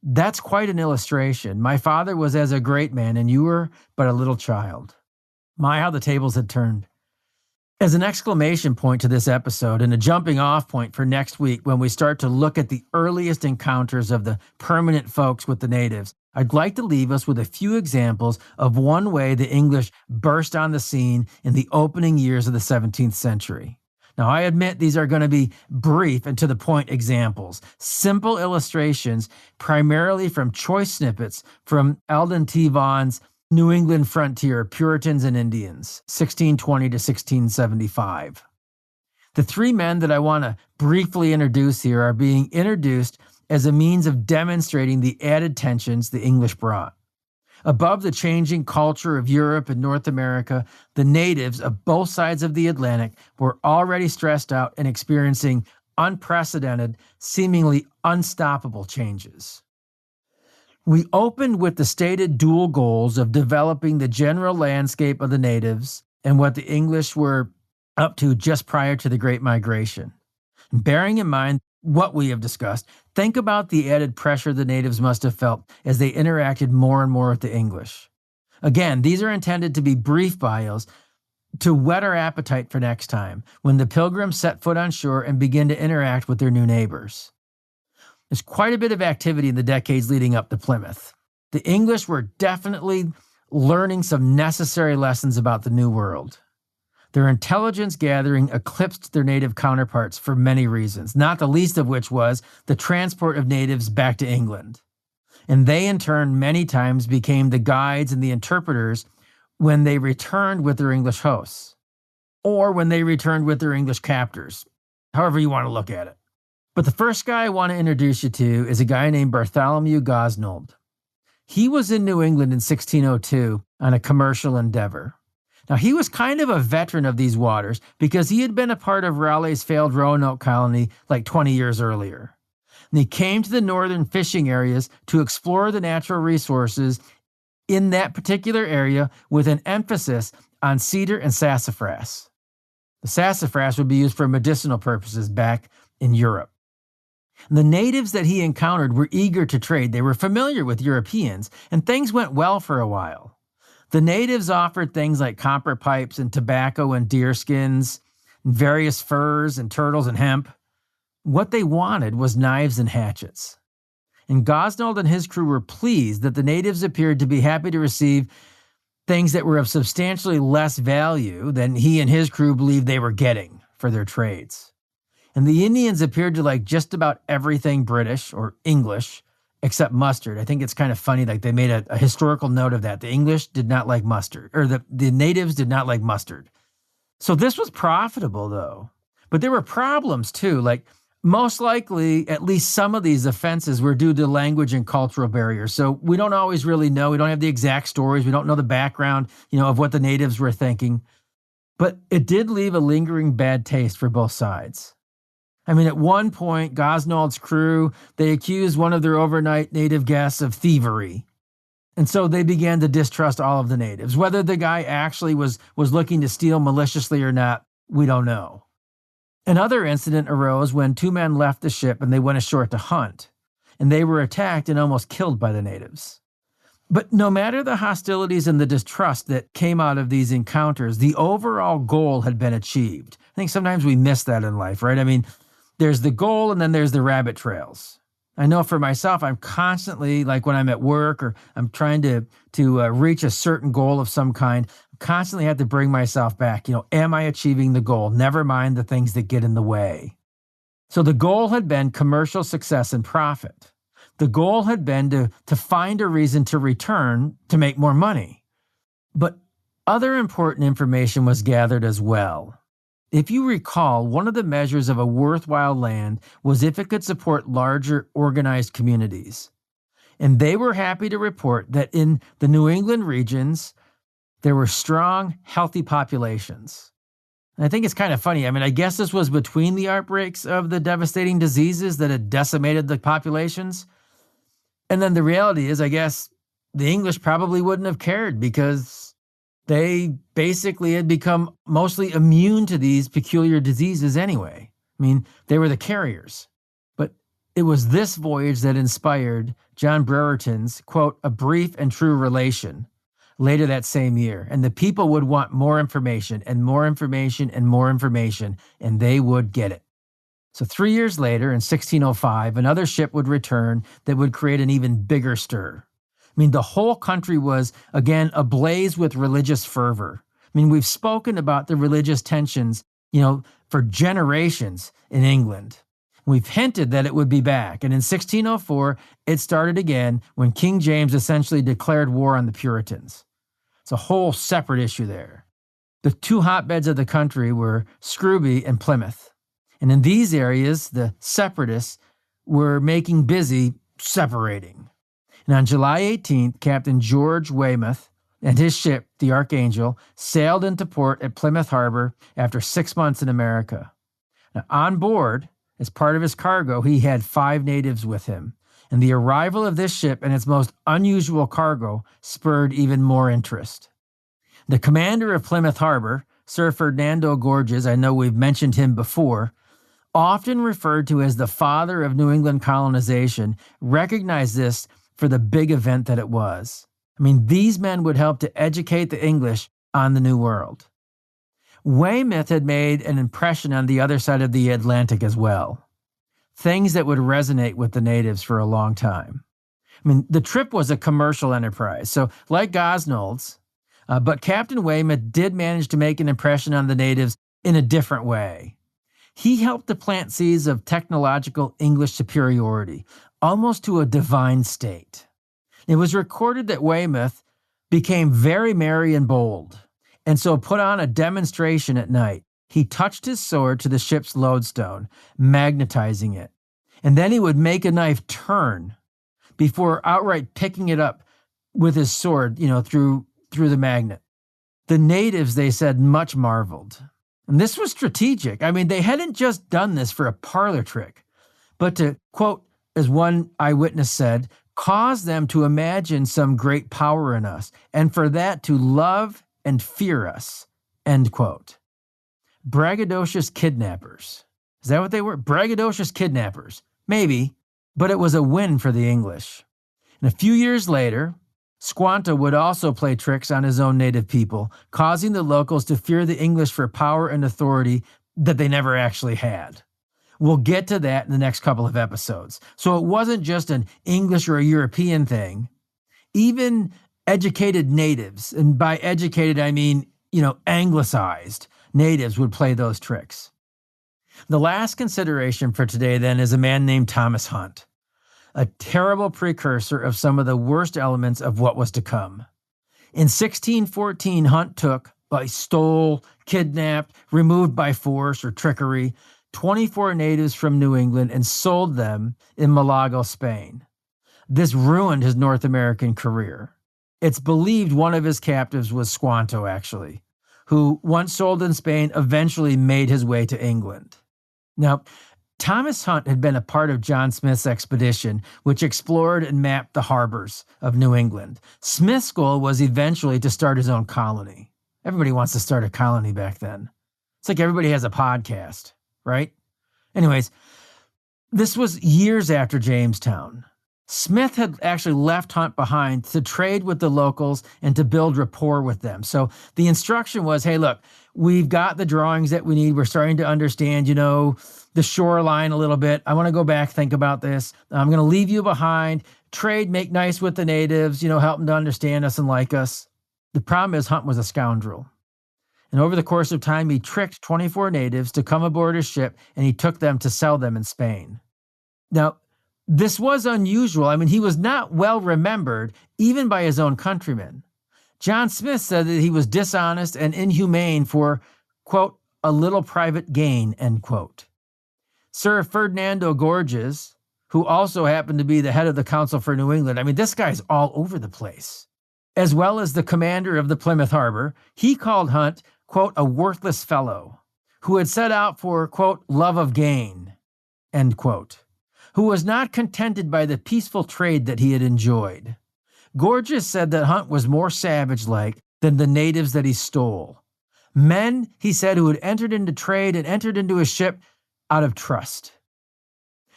That's quite an illustration. My father was as a great man and you were but a little child. My, how the tables had turned. As an exclamation point to this episode and a jumping off point for next week when we start to look at the earliest encounters of the permanent folks with the natives, I'd like to leave us with a few examples of one way the English burst on the scene in the opening years of the 17th century. Now, I admit these are going to be brief and to the point examples, simple illustrations, primarily from choice snippets from Eldon T. Vaughan's New England Frontier, Puritans and Indians, 1620 to 1675. The three men that I want to briefly introduce here are being introduced as a means of demonstrating the added tensions the English brought. Above the changing culture of Europe and North America, the natives of both sides of the Atlantic were already stressed out and experiencing unprecedented, seemingly unstoppable changes. We opened with the stated dual goals of developing the general landscape of the natives and what the English were up to just prior to the Great Migration. Bearing in mind what we have discussed, think about the added pressure the natives must have felt as they interacted more and more with the English. Again, these are intended to be brief bios to whet our appetite for next time, when the Pilgrims set foot on shore and begin to interact with their new neighbors. There's quite a bit of activity in the decades leading up to Plymouth. The English were definitely learning some necessary lessons about the New World. Their intelligence gathering eclipsed their native counterparts for many reasons, not the least of which was the transport of natives back to England. And they, in turn, many times became the guides and the interpreters when they returned with their English hosts, or when they returned with their English captors, however you want to look at it. But the first guy I want to introduce you to is a guy named Bartholomew Gosnold. He was in New England in 1602 on a commercial endeavor. Now, he was kind of a veteran of these waters because he had been a part of Raleigh's failed Roanoke colony like 20 years earlier. And he came to the northern fishing areas to explore the natural resources in that particular area with an emphasis on cedar and sassafras. The sassafras would be used for medicinal purposes back in Europe. The natives that he encountered were eager to trade. They were familiar with Europeans, and things went well for a while. The natives offered things like copper pipes and tobacco and deerskins, and various furs and turtles and hemp. What they wanted was knives and hatchets. And Gosnold and his crew were pleased that the natives appeared to be happy to receive things that were of substantially less value than he and his crew believed they were getting for their trades. And the Indians appeared to like just about everything British or English except mustard. I think it's kind of funny, like they made a historical note of that. The English did not like mustard, or the natives did not like mustard. So this was profitable though. But there were problems too, like most likely at least some of these offenses were due to language and cultural barriers. So we don't always really know. We don't have the exact stories. We don't know the background, of what the natives were thinking. But it did leave a lingering bad taste for both sides. I mean, at one point, Gosnold's crew, they accused one of their overnight native guests of thievery. And so they began to distrust all of the natives. Whether the guy actually was looking to steal maliciously or not, we don't know. Another incident arose when two men left the ship and they went ashore to hunt, and they were attacked and almost killed by the natives. But no matter the hostilities and the distrust that came out of these encounters, the overall goal had been achieved. I think sometimes we miss that in life, right? I mean, there's the goal and then there's the rabbit trails. I know for myself, I'm constantly, like when I'm at work or I'm trying to reach a certain goal of some kind, I constantly have to bring myself back. Am I achieving the goal? Never mind the things that get in the way. So the goal had been commercial success and profit. The goal had been to find a reason to return to make more money. But Other important information was gathered as well. If you recall, one of the measures of a worthwhile land was if it could support larger organized communities. And they were happy to report that in the New England regions, there were strong, healthy populations. And I think it's kind of funny. I mean, I guess this was between the outbreaks of the devastating diseases that had decimated the populations. And then the reality is, I guess, the English probably wouldn't have cared because they basically had become mostly immune to these peculiar diseases anyway. I mean, they were the carriers. But it was this voyage that inspired John Brereton's, quote, A Brief and True Relation, later that same year. And the people would want more information and more information and more information, and they would get it. So 3 years later, in 1605, another ship would return that would create an even bigger stir. I mean, the whole country was, again, ablaze with religious fervor. I mean, we've spoken about the religious tensions, for generations in England. We've hinted that it would be back. And in 1604, it started again when King James essentially declared war on the Puritans. It's a whole separate issue there. The two hotbeds of the country were Scrooby and Plymouth. And in these areas, the separatists were making busy separating. And on July 18th, Captain George Weymouth and his ship, the Archangel, sailed into port at Plymouth Harbor after 6 months in America. Now, on board, as part of his cargo, he had 5 natives with him. And the arrival of this ship and its most unusual cargo spurred even more interest. The commander of Plymouth Harbor, Sir Ferdinando Gorges, I know we've mentioned him before, often referred to as the father of New England colonization, recognized this for the big event that it was. I mean, these men would help to educate the English on the New World. Weymouth had made an impression on the other side of the Atlantic as well. Things that would resonate with the natives for a long time. I mean, the trip was a commercial enterprise, so like Gosnold's, but Captain Weymouth did manage to make an impression on the natives in a different way. He helped to plant seeds of technological English superiority, almost to a divine state. It was recorded that Weymouth became very merry and bold, and so put on a demonstration at night. He touched his sword to the ship's lodestone, magnetizing it, and then he would make a knife turn before outright picking it up with his sword, through the magnet. The natives, they said, much marveled. And this was strategic. I mean, they hadn't just done this for a parlor trick, but to, quote, as one eyewitness said, cause them to imagine some great power in us, and for that to love and fear us, end quote. Braggadocious kidnappers. Is that what they were? Braggadocious kidnappers. Maybe, but it was a win for the English. And a few years later, Squanto would also play tricks on his own native people, causing the locals to fear the English for power and authority that they never actually had. We'll get to that in the next couple of episodes. So it wasn't just an English or a European thing. Even educated natives, and by educated I mean, anglicized natives would play those tricks. The last consideration for today then is a man named Thomas Hunt, a terrible precursor of some of the worst elements of what was to come. In 1614, Hunt stole, kidnapped, removed by force or trickery, 24 natives from New England and sold them in Malaga, Spain. This ruined his North American career. It's believed one of his captives was Squanto, actually, who, once sold in Spain, eventually made his way to England. Now, Thomas Hunt had been a part of John Smith's expedition, which explored and mapped the harbors of New England. Smith's goal was eventually to start his own colony. Everybody wants to start a colony back then. It's like everybody has a podcast, right? Anyways, this was years after Jamestown. Smith had actually left Hunt behind to trade with the locals and to build rapport with them. So the instruction was, hey, look, we've got the drawings that we need. We're starting to understand, the shoreline a little bit. I want to go back, think about this. I'm going to leave you behind, trade, make nice with the natives, help them to understand us and like us. The problem is Hunt was a scoundrel. And over the course of time, he tricked 24 natives to come aboard his ship, and he took them to sell them in Spain. Now, this was unusual. I mean, he was not well remembered, even by his own countrymen. John Smith said that he was dishonest and inhumane for, quote, a little private gain, end quote. Sir Ferdinando Gorges, who also happened to be the head of the Council for New England, I mean, this guy's all over the place, as well as the commander of the Plymouth Harbor, he called Hunt, quote, a worthless fellow who had set out for, quote, love of gain, end quote, who was not contented by the peaceful trade that he had enjoyed. Gorges said that Hunt was more savage-like than the natives that he stole. Men, he said, who had entered into trade and entered into his ship out of trust.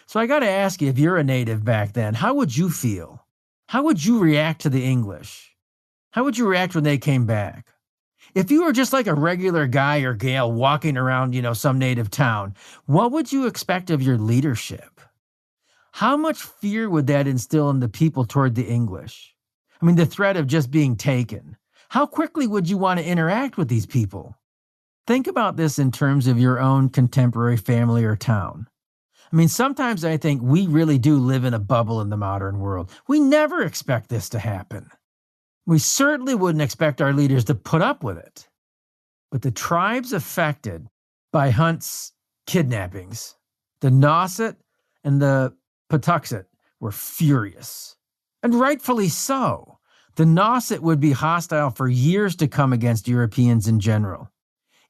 So I got to ask you, if you're a native back then, how would you feel? How would you react to the English? How would you react when they came back? If you were just like a regular guy or gal walking around, some native town, what would you expect of your leadership? How much fear would that instill in the people toward the English? I mean, the threat of just being taken. How quickly would you want to interact with these people? Think about this in terms of your own contemporary family or town. I mean, sometimes I think we really do live in a bubble in the modern world. We never expect this to happen. We certainly wouldn't expect our leaders to put up with it. But the tribes affected by Hunt's kidnappings, the Nauset and the Patuxet, were furious. And rightfully so. The Nauset would be hostile for years to come against Europeans in general.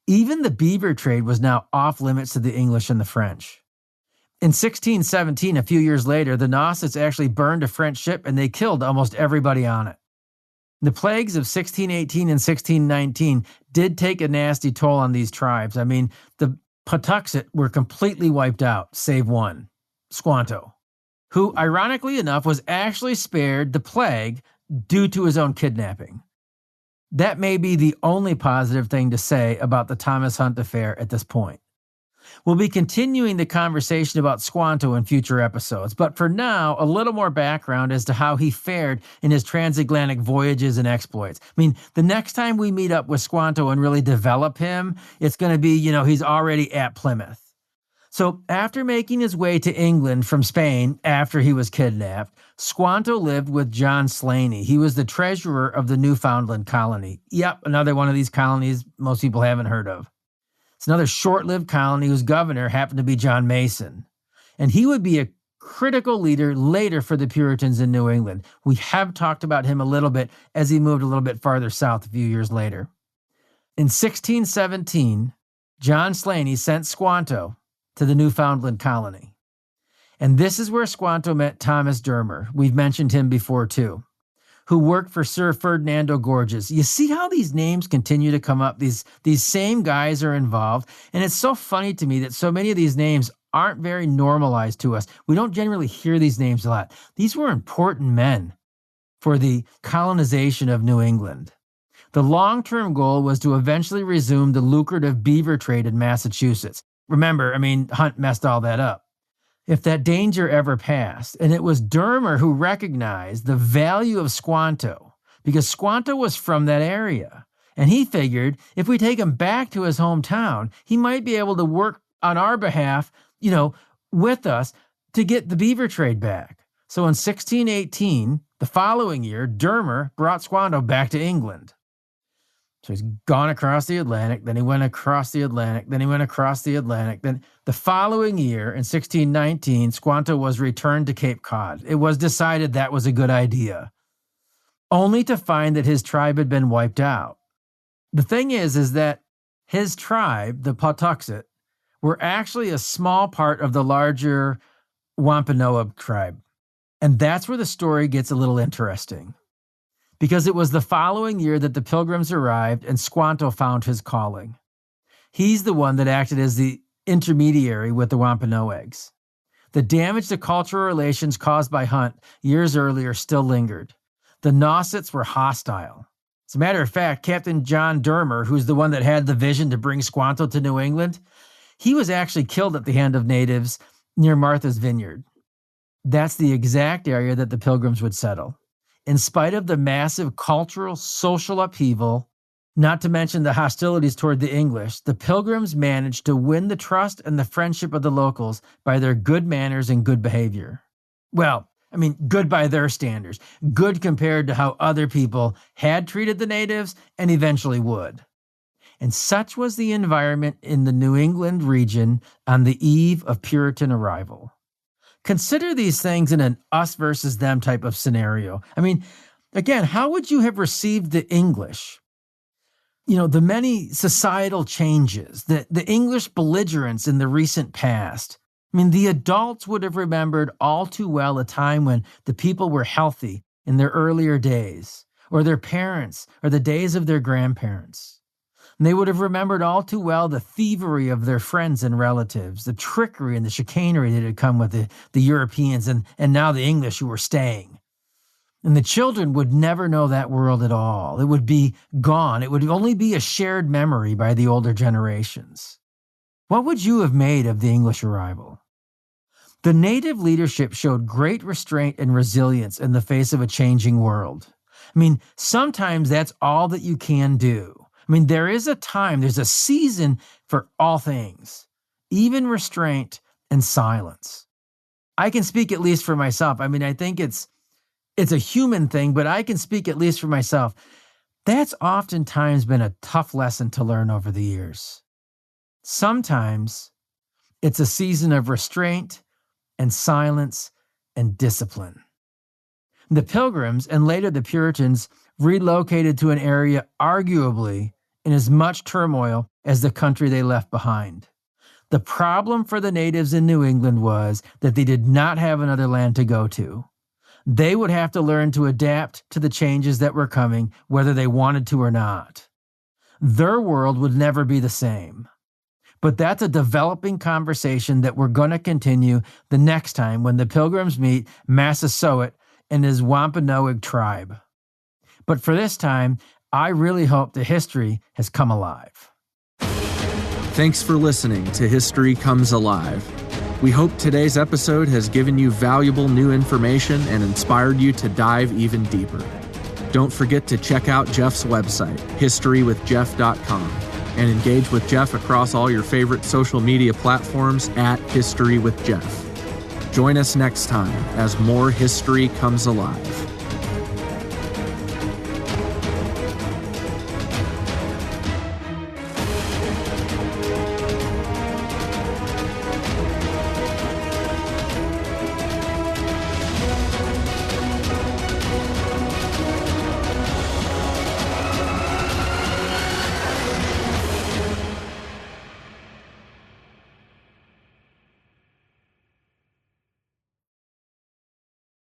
Even the beaver trade was now off limits to the English and the French. In 1617, a few years later, the Nausets actually burned a French ship and they killed almost everybody on it. The plagues of 1618 and 1619 did take a nasty toll on these tribes. I mean, the Patuxet were completely wiped out, save one, Squanto, who, ironically enough, was actually spared the plague due to his own kidnapping. That may be the only positive thing to say about the Thomas Hunt affair at this point. We'll be continuing the conversation about Squanto in future episodes, but for now, a little more background as to how he fared in his transatlantic voyages and exploits. I mean, the next time we meet up with Squanto and really develop him, it's going to be, he's already at Plymouth. So after making his way to England from Spain after he was kidnapped, Squanto lived with John Slaney. He was the treasurer of the Newfoundland colony. Yep, another one of these colonies most people haven't heard of. It's another short-lived colony whose governor happened to be John Mason. And he would be a critical leader later for the Puritans in New England. We have talked about him a little bit as he moved a little bit farther south a few years later. In 1617, John Slaney sent Squanto to the Newfoundland colony. And this is where Squanto met Thomas Dermer. We've mentioned him before too, who worked for Sir Ferdinando Gorges. You see how these names continue to come up? These same guys are involved. And it's so funny to me that so many of these names aren't very normalized to us. We don't generally hear these names a lot. These were important men for the colonization of New England. The long-term goal was to eventually resume the lucrative beaver trade in Massachusetts. Remember, Hunt messed all that up. If that danger ever passed, and it was Dermer who recognized the value of Squanto, because Squanto was from that area, and he figured if we take him back to his hometown, he might be able to work on our behalf, with us to get the beaver trade back. So in 1618, the following year, Dermer brought Squanto back to England. So he's gone across the Atlantic, then he went across the Atlantic, then he went across the Atlantic. Then the following year, in 1619, Squanto was returned to Cape Cod. It was decided that was a good idea, only to find that his tribe had been wiped out. The thing is that his tribe, the Patuxet, were actually a small part of the larger Wampanoag tribe. And that's where the story gets a little interesting. Because it was the following year that the Pilgrims arrived and Squanto found his calling. He's the one that acted as the intermediary with the Wampanoags. The damage to cultural relations caused by Hunt years earlier still lingered. The Nausets were hostile. As a matter of fact, Captain John Dermer, who's the one that had the vision to bring Squanto to New England, he was actually killed at the hand of natives near Martha's Vineyard. That's the exact area that the Pilgrims would settle. In spite of the massive cultural, social upheaval, not to mention the hostilities toward the English, the Pilgrims managed to win the trust and the friendship of the locals by their good manners and good behavior. Well, I mean, good by their standards, good compared to how other people had treated the natives and eventually would. And such was the environment in the New England region on the eve of Puritan arrival. Consider these things in an us versus them type of scenario. I mean, again, how would you have received the English? The many societal changes, the English belligerents in the recent past. I mean, the adults would have remembered all too well a time when the people were healthy in their earlier days, or their parents, or the days of their grandparents. And they would have remembered all too well the thievery of their friends and relatives, the trickery and the chicanery that had come with the Europeans and now the English who were staying. And the children would never know that world at all. It would be gone. It would only be a shared memory by the older generations. What would you have made of the English arrival? The native leadership showed great restraint and resilience in the face of a changing world. I mean, sometimes that's all that you can do. I mean, there is a time, there's a season for all things, even restraint and silence. I can speak at least for myself. I mean, I think it's a human thing, but I can speak at least for myself. That's oftentimes been a tough lesson to learn over the years. Sometimes it's a season of restraint and silence and discipline. The Pilgrims and later the Puritans relocated to an area arguably in as much turmoil as the country they left behind. The problem for the natives in New England was that they did not have another land to go to. They would have to learn to adapt to the changes that were coming, whether they wanted to or not. Their world would never be the same. But that's a developing conversation that we're going to continue the next time when the Pilgrims meet Massasoit and his Wampanoag tribe. But for this time, I really hope the history has come alive. Thanks for listening to History Comes Alive. We hope today's episode has given you valuable new information and inspired you to dive even deeper. Don't forget to check out Jeff's website, historywithjeff.com, and engage with Jeff across all your favorite social media platforms at History with Jeff. Join us next time as more history comes alive.